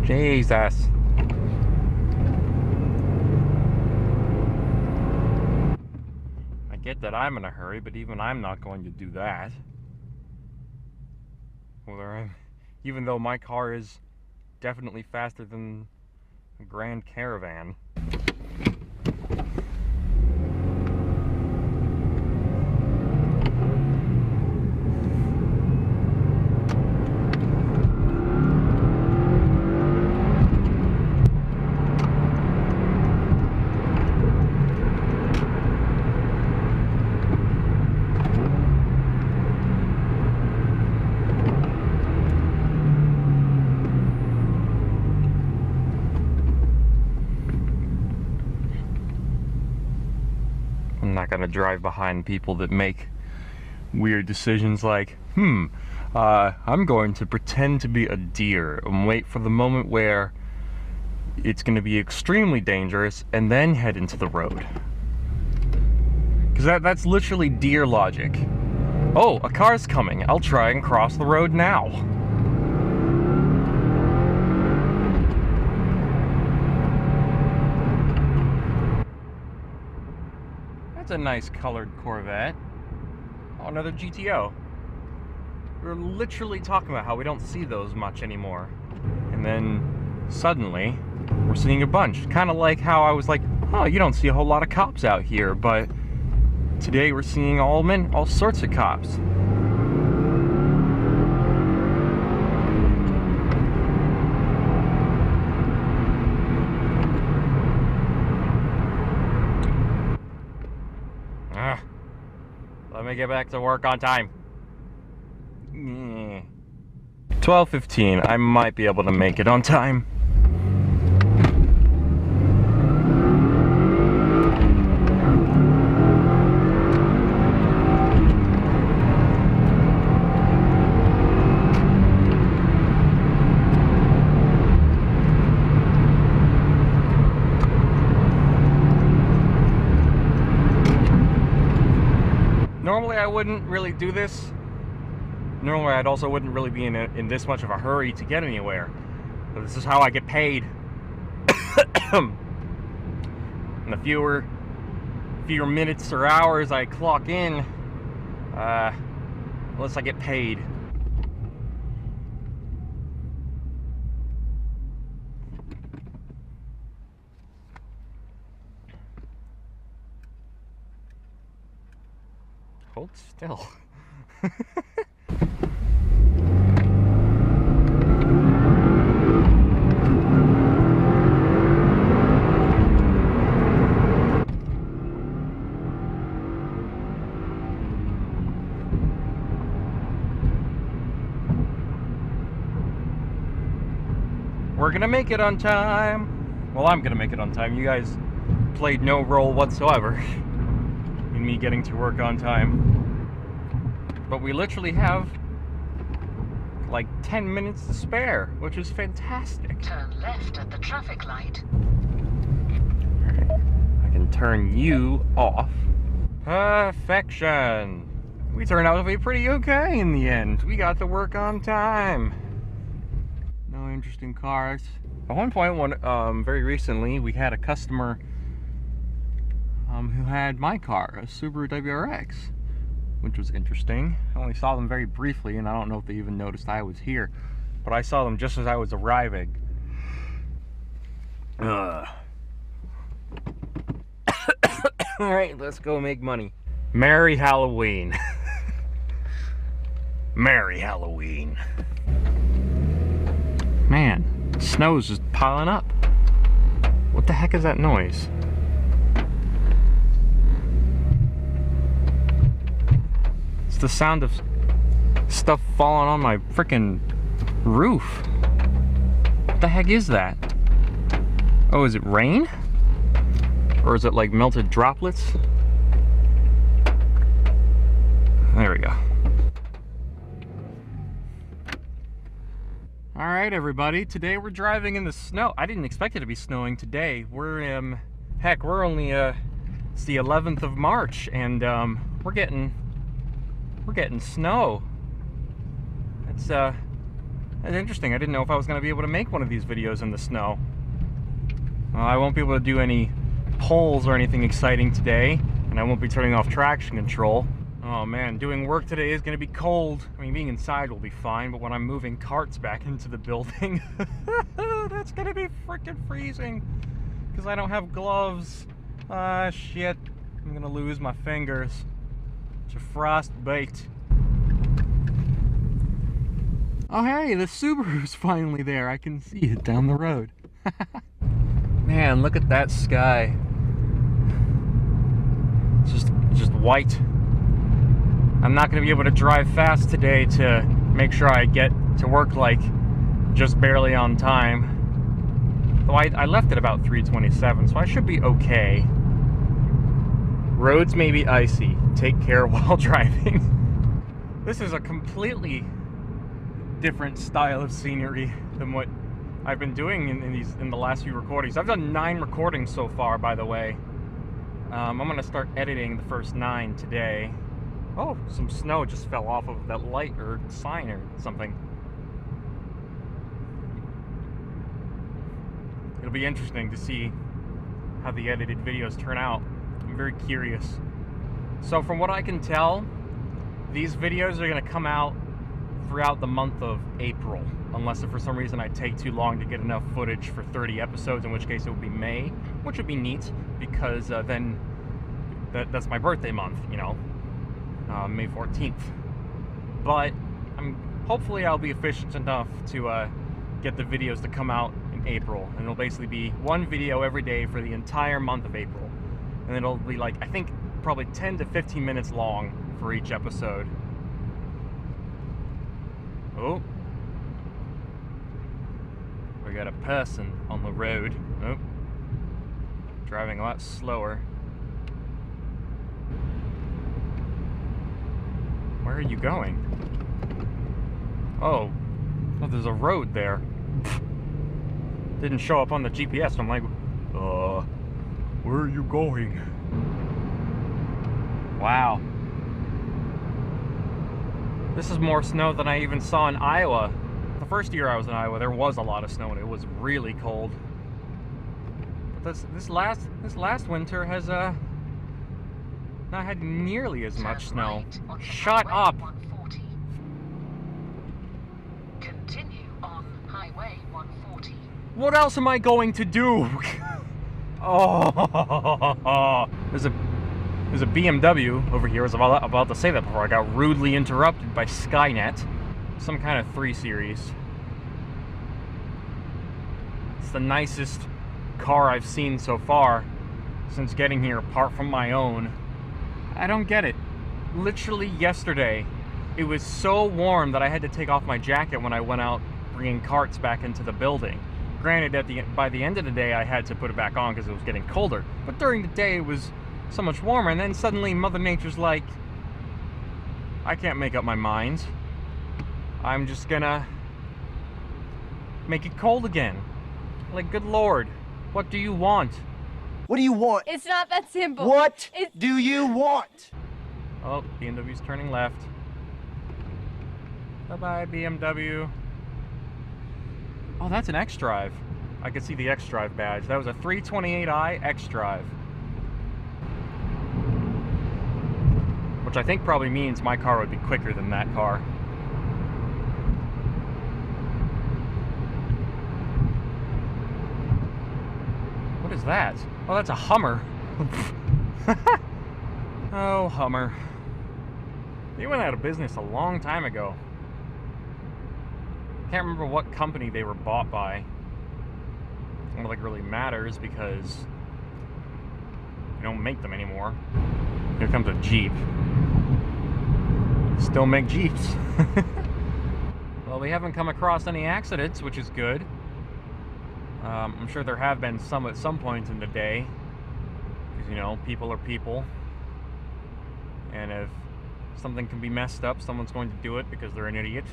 Jesus. I get that I'm in a hurry, but even I'm not going to do that. Even though my car is definitely faster than a Grand Caravan. I'm not gonna drive behind people that make weird decisions like, I'm going to pretend to be a deer and wait for the moment where it's gonna be extremely dangerous and then head into the road. Because that's literally deer logic. Oh, a car's coming. I'll try and cross the road now. That's a nice colored Corvette. Oh, another GTO. We're literally talking about how we don't see those much anymore. And then suddenly, we're seeing a bunch. Kind of like how I was like, oh, you don't see a whole lot of cops out here, but today we're seeing all sorts of cops. Let me get back to work on time. 12:15. I might be able to make it on time. Normally I wouldn't really do this. Normally I also wouldn't really be in this much of a hurry to get anywhere. But this is how I get paid. And the fewer minutes or hours I clock in, less I get paid. Hold still. We're gonna make it on time. Well, I'm gonna make it on time. You guys played no role whatsoever in me getting to work on time. But we literally have like 10 minutes to spare, which is fantastic. Turn left at the traffic light. Alright, I can turn you off. Perfection! We turned out to be pretty okay in the end. We got to work on time. No interesting cars. At one point, very recently, we had a customer who had my car, a Subaru WRX, which was interesting. I only saw them very briefly, and I don't know if they even noticed I was here, but I saw them just as I was arriving. Alright, let's go make money. Merry Halloween. Merry Halloween. Man, snow's just piling up. What the heck is that noise? It's the sound of stuff falling on my frickin' roof. What the heck is that? Oh, is it rain? Or is it like melted droplets? There we go. Alright everybody, today we're driving in the snow. I didn't expect it to be snowing today. We're heck, we're only it's the 11th of March, and we're getting snow. It's That's interesting. I didn't know if I was going to be able to make one of these videos in the snow. I won't be able to do any polls or anything exciting today, and I won't be turning off traction control. Oh man, doing work today is going to be cold. I mean, being inside will be fine, but when I'm moving carts back into the building, that's going to be freaking freezing because I don't have gloves. Ah, shit. I'm going to lose my fingers. It's a frostbite. Oh hey, the Subaru's finally there. I can see it down the road. Man, look at that sky. It's just white. I'm not going to be able to drive fast today to make sure I get to work like just barely on time. Though I left at about 3:27, so I should be okay. Roads may be icy. Take care while driving. This is a completely different style of scenery than what I've been doing in the last few recordings. I've done 9 recordings so far, by the way. I'm gonna start editing the first 9 today. Oh, some snow just fell off of that light or sign or something. It'll be interesting to see how the edited videos turn out. I'm very curious. So from what I can tell, these videos are gonna come out throughout the month of April, unless if for some reason I take too long to get enough footage for 30 episodes, in which case it would be May, which would be neat, because then that's my birthday month, you know, May 14th. But hopefully I'll be efficient enough to get the videos to come out in April, and it'll basically be 1 video every day for the entire month of April, and it'll be like, I think, probably 10 to 15 minutes long for each episode. Oh, we got a person on the road. Oh, driving a lot slower. Where are you going? Oh, there's a road there. Didn't show up on the GPS. So I'm like, where are you going? Wow. This is more snow than I even saw in Iowa. The first year I was in Iowa, there was a lot of snow and it was really cold. But this last winter has not had nearly as much snow. Shut up! 140. Continue on Highway 140. What else am I going to do? Oh, there's a BMW over here. I was about to say that before I got rudely interrupted by Skynet. Some kind of 3 Series. It's the nicest car I've seen so far since getting here, apart from my own. I don't get it. Literally yesterday, it was so warm that I had to take off my jacket when I went out bringing carts back into the building. Granted, by the end of the day, I had to put it back on because it was getting colder. But during the day, it was so much warmer, and then suddenly Mother Nature's like, I can't make up my mind. I'm just gonna make it cold again. Like, good Lord, what do you want? What do you want? It's not that simple. What do you want? Oh, BMW's turning left. Bye-bye, BMW. Oh, that's an X-Drive. I could see the X-Drive badge. That was a 328i X-Drive. Which I think probably means my car would be quicker than that car. What is that? Oh, that's a Hummer. Oh, Hummer. They went out of business a long time ago. Can't remember what company they were bought by. I don't think it really matters because they don't make them anymore. Here comes a Jeep. Still make Jeeps. Well, we haven't come across any accidents, which is good. I'm sure there have been some at some point in the day. Because, you know, people are people. And if something can be messed up, someone's going to do it because they're an idiot.